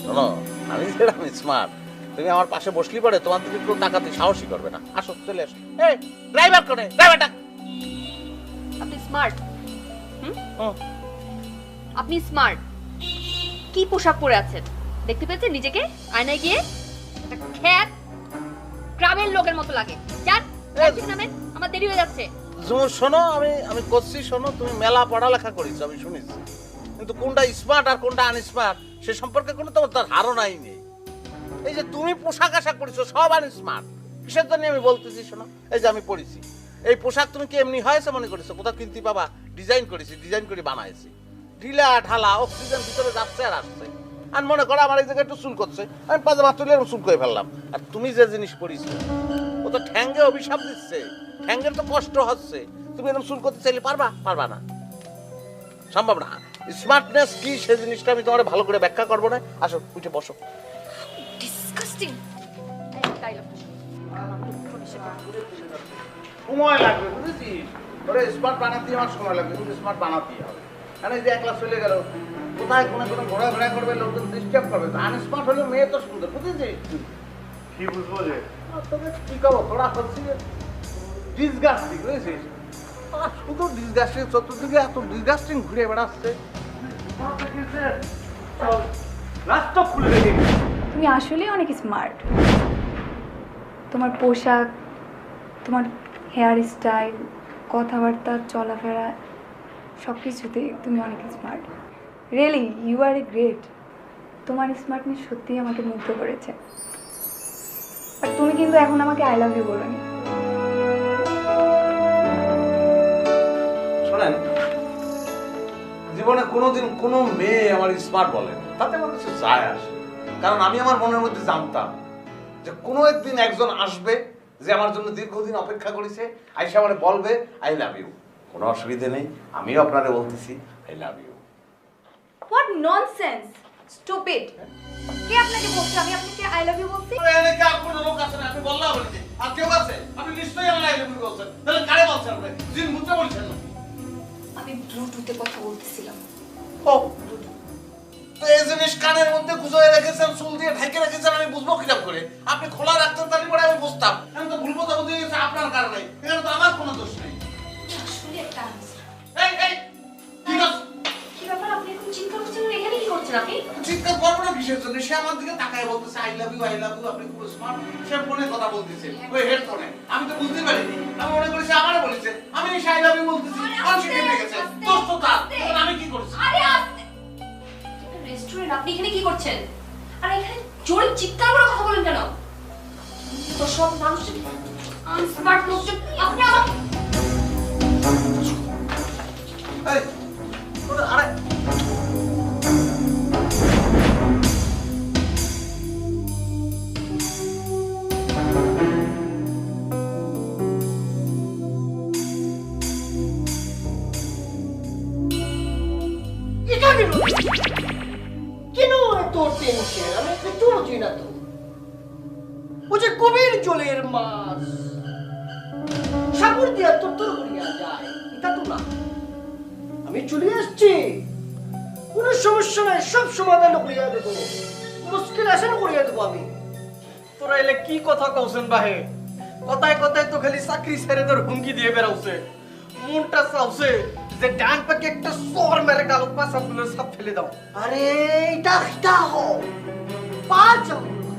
Speaker 2: শোনো আমি যেটা আমি স্মার্ট তুমি আমার পাশে বসলি পরে তোমার দিকে কেউ টাকাতে সাহসী করবে না আসো চলে আসো এই ড্রাইভার কোনে ড্রাইভারটা
Speaker 4: আপনি স্মার্ট? আপনি স্মার্ট? কি পোশাক পরে আছেন দেখতে পেয়েছেন নিজেকে আয়নায় গিয়ে? একটা খ্যাত গ্রামের লোকের মতো লাগে। যান নামেন, আমার দেরি হয়ে যাচ্ছে।
Speaker 2: শোনো আমি করছি শোনো তুমি মেলা পড়ালেখা করেছো আমি শুনেছি কিন্তু কোনটা স্মার্ট আর কোনটা আনস্মার্ট সে সম্পর্কে কোনো তোমার তার ধারণাই নেই এই যে তুমি পোশাক আশাক পরেছো সব আনস্মার্ট। কিসের জন্য আমি বলতেছি শোনো, এই যে আমি পরেছি এই পোশাক তুমি কি এমনি হয়েছে মনে করেছো? কোথাও কিনতে বাবা ডিজাইন করেছি, ডিজাইন করে বানাইছি, ঢিলা ঢালা অক্সিজেন ভিতরে যাচ্ছে আর আসছে। আর মনে করো আমার এই জায়গায় একটু চুল করছে, আমি পাজামা তুলে চুল করে ফেললাম। আর তুমি যে জিনিস পরিছো ও তো ঠ্যাঙ্গে অভিশাপ দিচ্ছে, ঠ্যাঙ্গের তো কষ্ট হচ্ছে। তুমি এরকম চুল করতে চাইলে পারবা? পারবা না, সম্ভব না। স্মার্টনেস কি সেই জিনিসটা আমি তোমার ভালো করে ব্যাখ্যা করবো না। আসো উঠে বসো।
Speaker 4: ডিসকাস্টিং।
Speaker 2: সময় লাগবে বুঝেছিস? ওরে স্মার্ট বানাতে আমার সময় লাগবে, কিন্তু স্মার্ট বানাতেই হবে। কারণ এই যে একলা চলে গেল, কোথায় কোনো কোনো ঘোরাঘোরা করবে, লোকজন ডিস্টার্ব করবে। আনস্মার্ট হলে মেয়ে তো সুন্দর, বুঝেছিস?
Speaker 5: কি বুঝবো যে
Speaker 2: তোকে কি করবো, তোরা হচ্ছে ডিসগাস্টিং, বুঝেছিস? শুধু ডিসগাস্টিং, চতুর্দিকে এত ডিসগাস্টিং ঘুরে বেড়াচ্ছে।
Speaker 5: রাস্তা খুলে রেখে
Speaker 10: তুমি আসলেই অনেক স্মার্ট। তোমার পোশাক, তোমার হেয়ার স্টাইল, কথাবার্তা, চলাফেরা সব কিছুতেই তুমি অনেক smart. Really you are a great. তোমার স্মার্টনেস সত্যিই আমাকে মুগ্ধ করেছে। আর তুমি কিন্তু এখন আমাকে আই লাভ ইউ বলোনি।
Speaker 2: শোনেন, জীবনে কোনোদিন কোনো মেয়ে আমার স্মার্ট বলেন, তাতে আমার কিছু যায় আসে। কারণ আমি আমার মনের মধ্যে জানতাম যে কোনো একদিন একজন আসবে যে আমার জন্য দীর্ঘদিন অপেক্ষা করেছে, আইসা আমারে বলবে আই লাভ ইউ। কোনো অসুবিধা নেই, আমিও আপনারে বলতেছি I love you.
Speaker 10: What nonsense, stupid. কে আপনাকে বলছে আমি আপনাকে আই লাভ ইউ বলছি?
Speaker 2: কোনো লোক আছে না, আপনি বললাম বলতে আর কেউ আছে? আপনি নিশ্চয়ই আমার আই লাভ ইউ বলছেন। তাহলে কারে বলছেন আপনি? জিন ভূতে বলছেন নাকি?
Speaker 10: আমি ব্লুটুথে কথা বলতেছিলাম।
Speaker 2: ও, তো এই জিনিস কানের মধ্যে গুজয়ে রেখেছেন, চুল দিয়ে ঢেকে রেখেছেন, আমি বুঝবো কিরকম করে? আপনি খোলা রাখতেন তাহলে পরে আমি বুঝতাম। আমি তো ভুল কথা বলতে গেছি আপনার কারণে, এখানে তো আমার কোনো দোষ নেই।
Speaker 10: আসলে একটা আনসার।
Speaker 2: এই এই ঠিক আছে,
Speaker 10: কি ব্যাপার, আপনি এখন চিন্তা করছেন? এখানে কি করছেন আপনি?
Speaker 2: চিৎকার করবো না কিসের জন্য? সে আমার দিকে তাকায় বলতেছে I love you, I love you. আপনি খুব স্মার্ট। সে ফোনে কথা বলতেছে, ওই হেডফোনে। আমি তো বুঝতে পারিনি, আমি মনে করেছি আমারে বলেছে। আমি এসে আই লাভ ইউ বলতেছি, আর সে কেটে গেছে। দোষ তো তার, তখন আমি কি করেছি?
Speaker 10: আরে আস্তে। রেস্টুরেন্ট, আপনি এখানে কি করছেন? আর এখানে জোরে চিৎকার করে কথা বলেন কেন? তো সব মানুষের আনস্মার্ট লোকজন আপনি আমাকে
Speaker 2: এই, ওটা আরে
Speaker 1: এটা কেন এত টেনশন? আমি একটু বুঝি না তো। ও যে কবির জলের মাছ, সাগর দিয়া তোর করিয়া যায়, এটা তো না। আমি চলে আসছি, কোনো সমস্যা নাই, সব সমাধান করিয়া দেবো। মুশকিল আছে না করিয়া দেবো আমি।
Speaker 5: তোরা এলে কি কথা কওছেন বাহে? কথায় কথায় তো খালি চাকরি ছেড়ে তোর হুমকি দিয়ে বেড়াচ্ছে। মনটা চাওছে যে ডান পাকে একটা সর মেরে গালত পাশা তুলে সব ফেলে দাও।
Speaker 1: আরে এটা হো পাঁচ আঙ্গুল,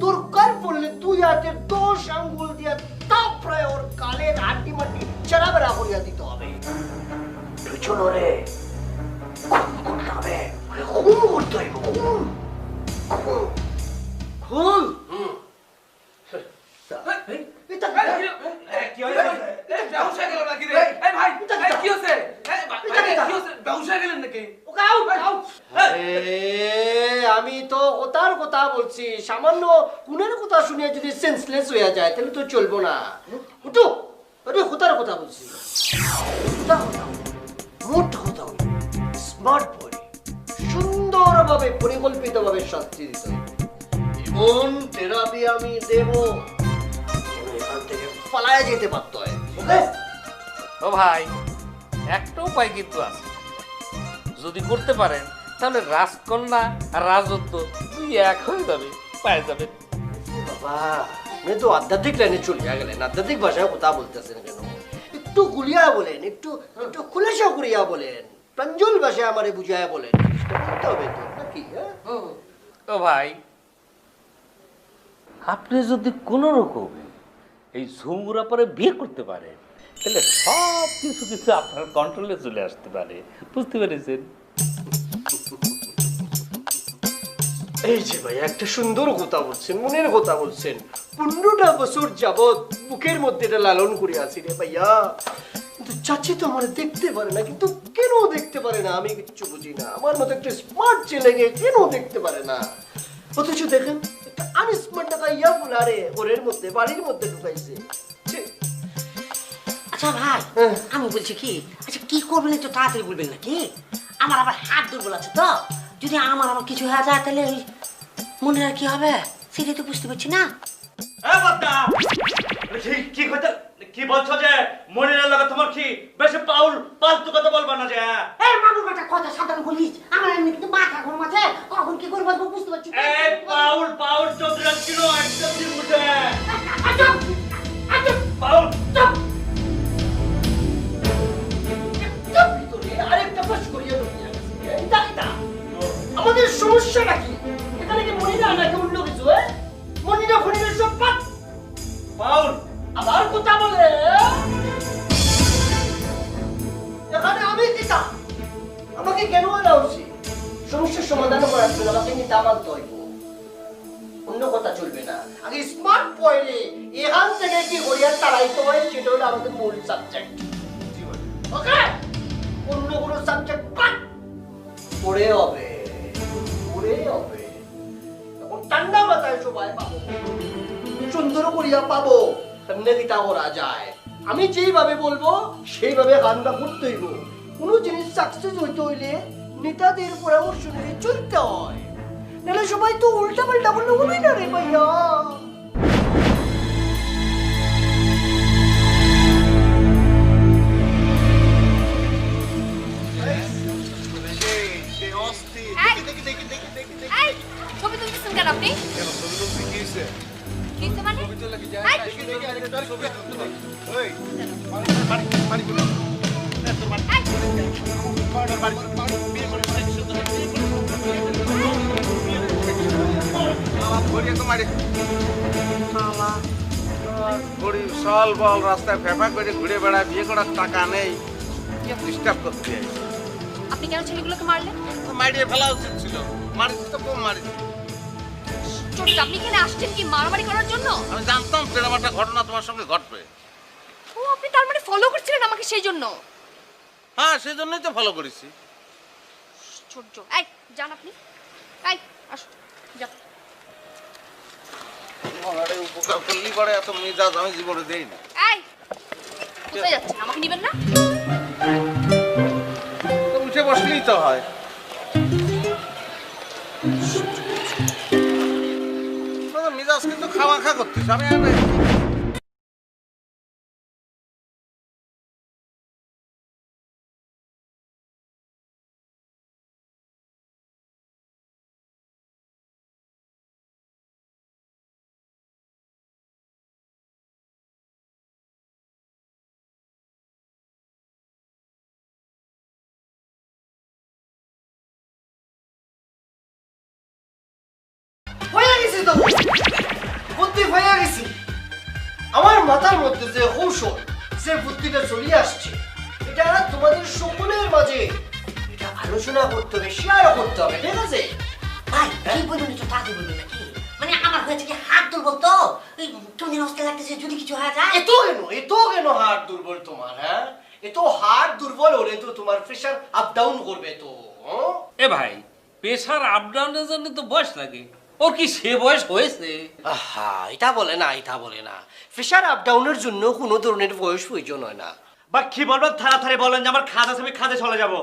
Speaker 1: তোর কাল পড়লে তুই আতে 10 আঙ্গুল দিয়া তারপরে ওর কালের হাড্ডি মাটি চেরাবেরা করিয়া দিতে হবে। বুঝছো রে? খুন করতে হবে, খুন করতে হইব, খুন খুন খুন। এটা
Speaker 9: কি হইছে? বেহুশ হয়ে গেল নাকি রে? এই ভাই, এই কি হইছে? এই ভাই কি হইছে? বেহুশ হয়ে গেলেন নাকি?
Speaker 1: ওকে আউট। আমি তো ওটার কথা বলছি, সামান্য কুনের কথা শুনে যদি সেন্সলেস হয়ে যায় তাহলে তো চলবো না। উঠো, আরে ওটার কথা বলছি। মোট কথা স্মার্ট বডি সুন্দরভাবে পরিকল্পিতভাবে শাস্তি দিতে হবে। এমন থেরাপি আমি দেব এখান থেকে পালায়া যেতে পারতো। ওকে
Speaker 6: ও ভাই, একটা উপায় কিন্তু আছে। যদি করতে পারেন তাহলে রাজকন্যা আর রাজত্ব দুই এক হয়ে যাবে, পায়ে যাবে।
Speaker 1: বাবা, আপনি তো আধ্যাত্মিক লাইনে চলে গেলেন, আধ্যাত্মিক ভাষায় কথা বলতেছেন কেন? একটু গুলিয়া বলেন, একটু একটু খুলেসা করিয়া বলেন, প্রাঞ্জল ভাষায় আমারে বুঝায়া বলেন। বলতে হবে তো নাকি?
Speaker 6: ও ভাই, আপনি যদি কোনো রকম এই ঝুমুরা পরে বিয়ে করতে পারেন তাহলে সব কিছু কিছু আপনার কন্ট্রোলে চলে আসতে পারে, বুঝতে পেরেছেন?
Speaker 8: এই যে ভাই একটা সুন্দর কথা বলছেন, মনের কথা বলছেন। 15টা বছর যাবৎ বুকের মধ্যে এটা লালন করে আছি রে ভাইয়া। কিন্তু চাচি তো আমার দেখতে পারে না, কিন্তু কেন দেখতে পারে না আমি কিচ্ছু বুঝি না। আমার মতো একটা স্মার্ট ছেলেকে কেন দেখতে পারে না? অথচ দেখেন একটা আনস্মার্ট টাকা ইয়া ফুলারে ঘরের মধ্যে বাড়ির মধ্যে ঢুকাইছে। ছি।
Speaker 11: আচ্ছা ভাই, আমি বলছি কি, আচ্ছা কি করবেন একটু তাড়াতাড়ি বলবেন নাকি? আমার আবার হাত দুর্বল আছে তো, যদি আমার আবার কিছু হয়ে যায় তাহলে ওই মনে আর কি হবে সেটাই তো বুঝতে পারছি না।
Speaker 5: কি বলছো যে মনিরের লাগে তোমার কি বেশি পাল্টু কথা বলবা না যে?
Speaker 11: এই মামুর বেটা কথা সাবধান বলিস, আমার এমনি কিন্তু মাথা গরম আছে, কখন কি করবো বুঝতে পারছি না।
Speaker 5: এই পাউল চন্দ্রন কিনো একদম দিন উঠে পাউল
Speaker 11: চুপ।
Speaker 8: আরেকটা প্রশ্ন করিয়া ঢুকিয়া গেছে। এটা এটা আমাদের সমস্যাটা কি? এখানে কি মনিরা নাকি অন্য কিছু? মনিরা ফনিরা সব পাত।
Speaker 5: পাউল
Speaker 8: আবার কথা বলে এখানে আমি কিতা? আমাকে কেন আনা উচিত? সমস্যার সমাধান করার জন্য আমাকে নিতে মানতে হইব, অন্য কথা চলবে না। আগে স্মার্ট পয়েন্টে এখান থেকে কি করিয়া তারাইতে হয় সেটা হলো আমাদের মূল সাবজেক্ট। ওকে, অন্য কোনো সাবজেক্ট বাদ পড়ে হবে, পড়ে হবে। এখন ঠান্ডা মাথায় সবাই পাবো, সুন্দর করিয়া পাবো, তেমনি কিতা করা যায়। আমি যেইভাবে বলবো সেইভাবে গানটা করতে হইব। কোনো জিনিস সাকসেস হইতে হইলে নেতাদের পরামর্শ নিয়ে চলতে হয়, নাহলে সবাই তো উল্টা পাল্টা বললে হবে না রে ভাইয়া।
Speaker 4: এই, ছবি তুলতেছেন কেন আপনি? কি হইছে মানে?
Speaker 2: গরিব সল বল রাস্তায় ফেফা করে ঘুরে বেড়ায়, বিয়ে করার টাকা নেই, ডিস্টার্ব করতে চাইছে।
Speaker 4: আপনি কেন ছেলেগুলোকে মারলেন?
Speaker 2: মারিয়ে ফেলা উচিত ছিল, মারিস তো কম মারিস।
Speaker 4: ছোট, আপনি এখানে আসছেন কি মারামারি করার জন্য?
Speaker 2: আমি জানতাম এরকম একটা ঘটনা তোমার সঙ্গে ঘটবে।
Speaker 4: ও, আপনি তার মানে ফলো করছিলেন আমাকে সেই জন্য?
Speaker 2: হ্যাঁ, সেই জন্যই তো ফলো করেছি।
Speaker 4: ছোট, এই যান আপনি, এই আসুন, যান।
Speaker 2: আরে উপকার করলি পরে এত মেজাজ আমি জীবনে দেইনি।
Speaker 4: এই কোথায় যাচ্ছেন? আমাকে নিবেন না?
Speaker 2: তো উঠে বসলেই তো হয়। মেজাজ কিন্তু খাওয়া খা করতিস, আমি
Speaker 8: হয়ে গেছি তো, বুদ্ধি হয়ে গেছি। আমার মাথার মধ্যে যে কৌশল, যে বুদ্ধিটা চলিয়ে আসছে, এটা তোমাদের সকলের মাঝে এটা আলোচনা করতে হবে, শেয়ার করতে হবে, ঠিক আছে?
Speaker 11: ভাই কি বলবেন একটু তাড়াতাড়ি বলবেন নাকি? মানে আমার হয়েছে কি হাত দুর্বল তো, এই কেমন অবস্থা লাগতেছে, যদি কিছু হয়ে যায়।
Speaker 8: এত কেন হাড় দুর্বল তোমার? হ্যাঁ, এত হাড় দুর্বল হলে তো তোমার প্রেশার আপ ডাউন করবে তো।
Speaker 6: এ ভাই, প্রেশার আপ ডাউনের জন্য তো বয়স লাগে, ওর কি সে বয়স হয়েছে?
Speaker 8: আহা, এটা বলে না, এটা বলে না। প্রেশার আপ ডাউনের জন্য কোনো ধরনের বয়স প্রয়োজন হয় না।
Speaker 5: বা কি বলবেন তাড়াতাড়ি বলেন যে আমার খাদ আছে, আমি খাদে চলে যাব।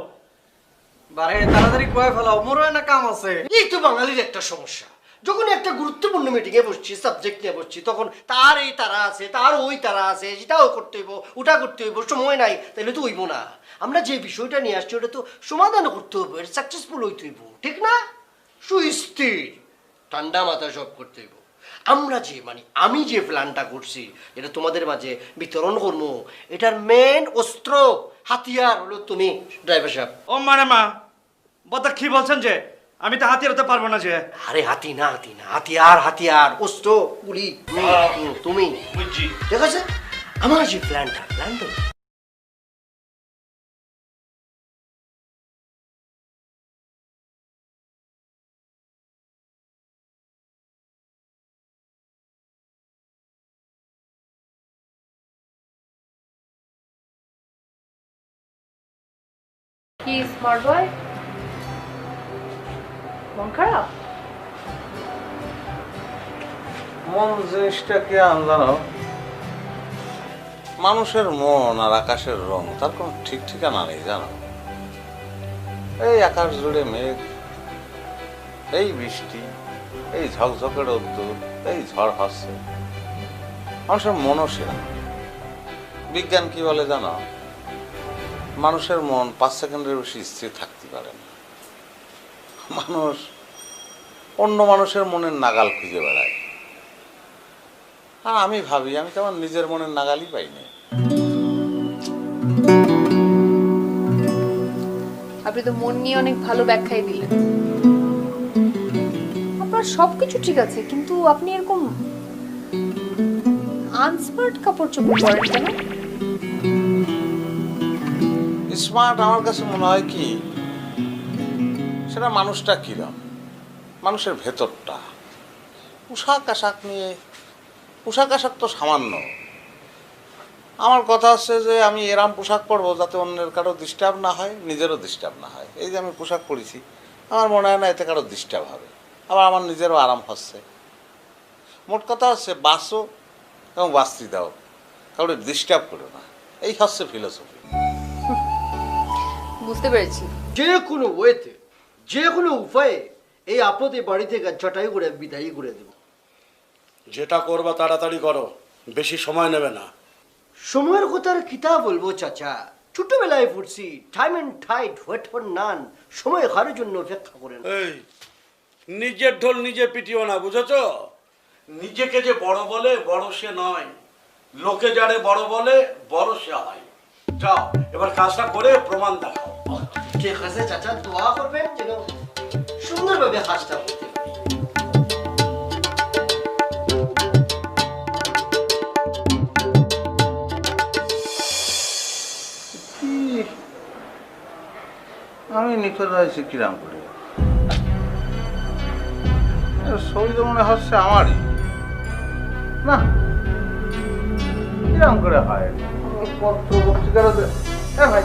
Speaker 12: বারে তাড়াতাড়ি কয়ে ফেলাও, মোর না কাম আছে।
Speaker 8: এই তো বাঙালির একটা সমস্যা, যখন একটা গুরুত্বপূর্ণ মিটিং এ বসছি, সাবজেক্ট নিয়ে বসছি, তখন তার এই তারা আছে, তার ওই তারা আছে, যেটাও করতে হইব, ওটা করতে হইব, সময় নাই, তাহলে তো হইব না। আমরা যে বিষয়টা নিয়ে আসছি ওটা তো সমাধান করতে হইব, সাকসেসফুল হইতে হইব, ঠিক না? সুস্থির ঠান্ডা মাথা সব করতে হইব। আমরা যে আমি যে প্ল্যানটা করছি, এটা তোমাদের মাঝে বিতরণ করবো, এটার মেন অস্ত্র হাতিয়ার হলো তুমি, ড্রাইভার সাহেব।
Speaker 5: ও মানে মা বদা কি বলছেন যে আমি তো হাতিয়ার হতে পারবো না যে?
Speaker 8: আরে হাতি না, হাতিয়ার, হাতিয়ার অস্ত্র গুলি তুমি,
Speaker 5: বুঝছি।
Speaker 8: ঠিক আছে? আমার যে প্ল্যানটা
Speaker 4: কি স্মার্ট বয়? মন খারাপ?
Speaker 2: মন জিনিসটা কি আমি জানো, মানুষের মন আর আকাশের রং তার কোনো ঠিক ঠিকানা নেই জানো। এই আকাশ জুড়ে মেঘ, এই বৃষ্টি, এই ঝকঝকে রোদ্দুর, এই ঝড় হচ্ছে, মানুষের মনও সেরা। বিজ্ঞান কি বলে জানো, মানুষের মন 5 সেকেন্ডের বেশি স্থির থাকতে পারে না। মানুষ অন্য মানুষের মনের নাগাল খুঁজে বেড়ায়, আর আমি ভাবি আমি তো আমার নিজের মনের নাগালই পাইনি।
Speaker 4: আপনি তো মন নিয়ে অনেক ভালো ব্যাখ্যাই দিলেন। আপনার সবকিছু ঠিক আছে, কিন্তু আপনি এরকম আনস্মার্ট কাপড় চোপড় পরেন কেন?
Speaker 2: স্মার্ট আমার কাছে মনে হয় কি, সেটা মানুষটা কিরম, মানুষের ভেতরটা। পোশাক আশাক নিয়ে, পোশাক আশাক তো সামান্য। আমার কথা হচ্ছে যে আমি এরম পোশাক পরবো যাতে অন্যের কারো ডিস্টার্ব না হয়, নিজেরও ডিস্টার্ব না হয়। এই যে আমি পোশাক পরেছি, আমার মনে হয় না এতে কারো ডিস্টার্ব হবে, আবার আমার নিজেরও আরাম হচ্ছে। মোট কথা হচ্ছে বাঁচো এবং বাঁচতে দাও, কারোর ডিস্টার্ব করো না, এই হচ্ছে ফিলোসফি।
Speaker 4: বুঝতে পেরেছি।
Speaker 8: যে কোনো ওয়েতে, যে কোনো উপায়ে এই আপদে বাড়ি থেকে চটাই করে বিদায়ী করে দেব।
Speaker 13: যেটা করবা তাড়াতাড়ি করো, বেশি সময় নেবে না।
Speaker 8: সময়ের কথা আর কিতা বলবো চাচা, ছোটবেলায় পড়ছি time and tide wait for none, সময় কারোর জন্য অপেক্ষা করে না।
Speaker 13: এই নিজের ঢোল নিজে পিটিও না, বুঝেছো? নিজেকে যে বড় বলে বড় সে নয়, লোকে যারে বড় বলে বড় সে হয়। যাও এবার কাজটা করে প্রমাণ দেখাও।
Speaker 8: ঠিক আছে চাচা, দোয়া করবেন যেন সুন্দরভাবে কাজটা করতে পারি।
Speaker 2: আমি নিখোঁজ হয়েছি কিরাম করে, ছবি তো মনে হচ্ছে আমারই না, কিরাম করে হয়? পত্র পত্রিকার ভাই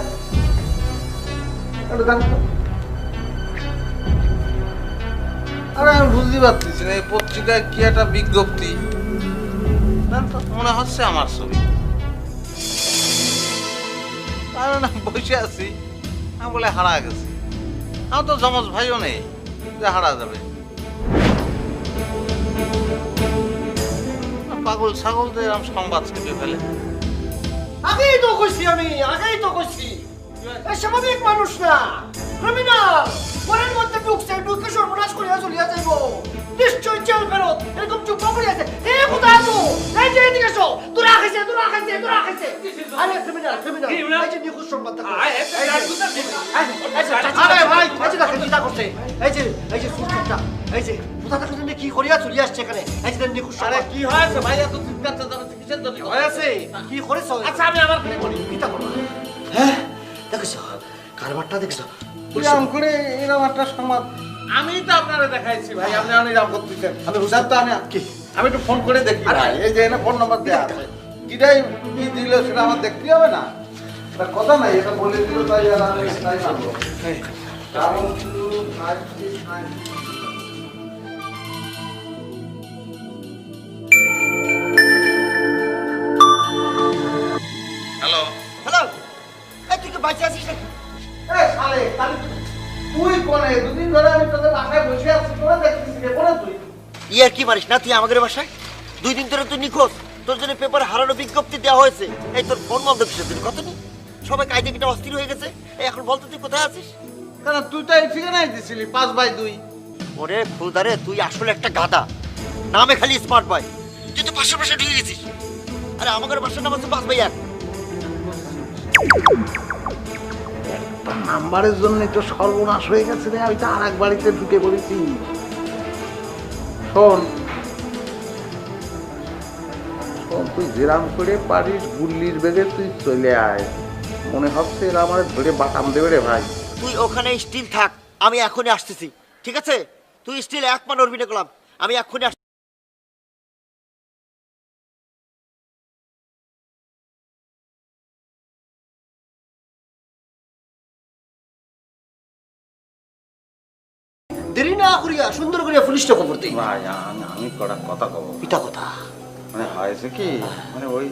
Speaker 2: আরে আমি বুঝতে পারতেছি না, এই পত্রিকায় কি একটা বিজ্ঞপ্তি, মনে হচ্ছে আমার ছবি। আমি না বসে আছি, আমি বলে হারা গেছি। আমার তো জমজ ভাইও নেই যে হারা যাবে। পাগল ছাগল তো এরকম সংবাদ চেপে ফেলে।
Speaker 1: আগেই তো কইছি আমি, আগেই তো কইছি স্বাভাবিক মানুষ না, ক্রিমিনাল। ঘরের মধ্যে ঢুকছে, ঢুকে সর্বনাশ করিয়া চলিয়া যাইব, নিশ্চয় জেল ফেরত। এরকম চুপ করে আছে। এ কোথায় তো এই যে এদিকে এসো, তোরা খাইছে, তোরা খাইছে, তোরা খাইছে। আরে ক্রিমিনাল, ক্রিমিনাল, এই যে নিখোঁজ সংবাদ দেখো। আরে ভাই, এই যে দেখেন চিন্তা করছে, এই যে সুরটা, এই যে কোথা থেকে জানি কি করিয়া চলিয়া আসছে এখানে, এই যে নিখোঁজ সংবাদ।
Speaker 2: আরে কি হয়েছে ভাই, এত চিৎকার চেঁচামেচি কিসের জন্য
Speaker 1: হয়েছে? কি করেছ?
Speaker 2: আচ্ছা আমি আবার করে বলি।
Speaker 1: চিন্তা করো। হ্যাঁ দেখেছো কারবারটা, দেখছো
Speaker 2: কিরাম করে এরকম একটা সংবাদ আমি তো আপনারা দেখাইছি ভাই, আপনি এরকম করতেছেন। আমি বুঝলাম তো, আমি একটু ফোন করে দেখি ভাই, এই যে এনে ফোন নাম্বার দেওয়া আছে, কিটাই কি দিল সেটা আমার দেখতে হবে না? এটা কথা নাই, এটা বলে দিল তাই আর আমি তাই মানবো। হ্যালো
Speaker 1: হ্যালো, এই তুই কি বাঁচে আছিস নাকি?
Speaker 2: এ শালে, তাহলে তুই কোনে? দুদিন ধরে আমি তোদের বাসায় বসে আছি, তোরা দেখতেছিস কে? কোনে তুই?
Speaker 8: ইয়ার কি মারিস না তুই আমাদের বাসায়? 2 দিন ধরে তুই নিখোঁজ, তোর জন্য পেপারে হারানো বিজ্ঞপ্তি দেওয়া হয়েছে। এই তোর ফোন বন্ধ কিসের জন্য কত নি? সবাই কায়দে কিটা অস্থির হয়ে গেছে। এই এখন বলতো তুই কোথায় আছিস?
Speaker 2: কেন তুই তো এই ঠিকানায় দিছিলি 5/2।
Speaker 8: ওরে ফুলদারে, তুই আসলে একটা গাধা, নামে খালি স্মার্ট বয়। তুই তো 500 বাসায় ঢুকে গেছিস। আরে আমাদের বাসার নাম হচ্ছে 5/1।
Speaker 2: একটা নাম্বারের জন্য তো সর্বনাশ হয়ে গেছে রে, আমি তো আর এক বাড়িতে ঢুকে পড়েছি। শোন শোন, তুই যেরাম করে পারিস গুল্লির বেগে তুই চলে আয়, মনে হচ্ছে এরা আমার ধরে বাটাম দেবে রে ভাই।
Speaker 8: তুই ওখানে স্টিল থাক, আমি এখনই আসতেছি, ঠিক আছে? তুই স্টিল এক মান অরবিনে করলাম, আমি এখনই দেরি না করিয়া সুন্দর করিয়া পুলিশটা খবর দিই।
Speaker 2: ভাই আমি কটা কথা কব।
Speaker 8: পিতা কথা
Speaker 2: মানে হয়েছে কি, মানে ওই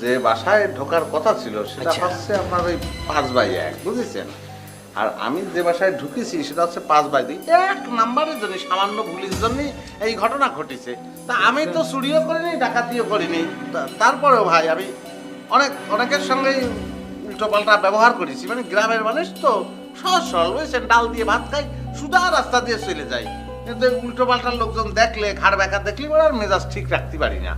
Speaker 2: যে বাসায় ঢোকার কথা ছিল সেটা হচ্ছে আপনার ওই 5/1, বুঝেছেন? আর আমি যে বাসায় ঢুকেছি সেটা হচ্ছে 5/2। 1 নাম্বারের জন্য, সামান্য ভুলের জন্য এই ঘটনা ঘটেছে। তা আমি তো চুরিও করিনি, ডাকাতিও করিনি। তারপরেও ভাই আমি অনেকের সঙ্গেই উল্টো পাল্টা ব্যবহার করেছি। মানে গ্রামের মানুষ তো সহজ সরল, বুঝেছেন? ডাল দিয়ে ভাত খাই, সুদা রাস্তা দিয়ে চলে যায়। কিন্তু উল্টো পাল্টার লোকজন দেখলে, ঘাড় ব্যাকা দেখলে ওরা মেজাজ ঠিক রাখতে পারি না।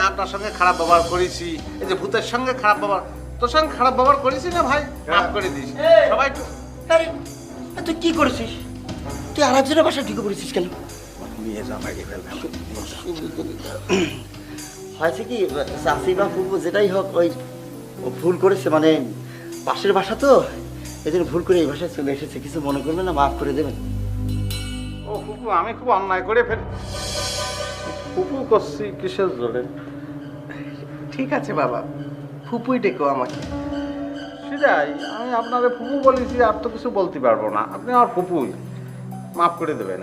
Speaker 2: আপনার সঙ্গে খারাপ ব্যবহার করেছি, এই যে ভূতের সঙ্গে খারাপ ব্যবহার, তোর সঙ্গে খারাপ ব্যবহার করেছি না ভাই? মাফ করে দিস সবাই।
Speaker 8: তুই কি করেছিস? তুই আরেকজনের বাসায় ঢুকে পড়েছিস কেন?
Speaker 2: নিয়ে যা মাইকে ফেলবে।
Speaker 8: হয়েছে কি, চাষি বা ফুপু যেটাই হোক, ওই ভুল করেছে, মানে পাশের বাসা তো, এই জন্য ভুল করে এই বাসায় চলে এসেছে। কিছু মনে করবেন না, মাফ করে দেবেন।
Speaker 2: ও ফুপু, আমি খুব অন্যায় করে ফেলি। ফুপু করছি কিসের জোরে?
Speaker 7: ঠিক আছে বাবা, ফুপুই ডেকো আমাকে।
Speaker 2: সেটাই, আমি আপনারে ফুপু বলেছি, আর তো কিছু বলতে পারবো না। আপনি আমার ফুপুই, মাফ করে দেবেন।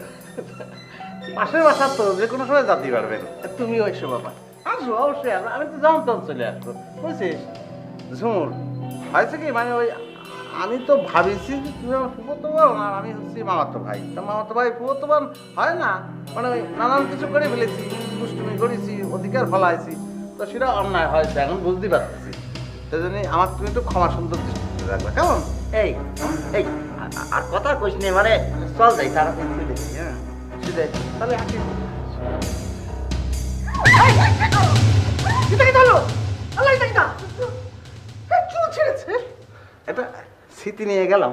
Speaker 2: পাশের বাসা তো, যে কোনো সময় যেতে পারবেন।
Speaker 7: তুমিও এসো বাবা।
Speaker 2: আসবো অবশ্যই, আমি তো যেমন তখন চলে আসবো, বুঝছিস? ঝুমুর হয়েছে কি, মানে ওই আমি তো ভাবিছি যে তুমি আমার ফুফতো বোন আর আমি হচ্ছি মামাতো ভাই। তা মামাতো ভাই ফুফতো বোন হয় না, মানে ওই নানান কিছু করে ফেলেছি, দুষ্টুমি করেছি, অধিকার ফলাইছি, তো সেটা অন্যায় হয়েছে, এখন বুঝতে পারতেছি। সেই জন্যই আমার তুমি একটু ক্ষমা সুন্দর দৃষ্টিতে রাখবে, কেমন?
Speaker 8: এই এই আর কথা কইস নে, মানে চল যাই তাড়াতাড়ি চলে যাই।
Speaker 2: হ্যাঁ সেটাই, তাহলে আসি।
Speaker 1: চুল ছেড়েছে।
Speaker 2: এটা স্মৃতি নিয়ে গেলাম।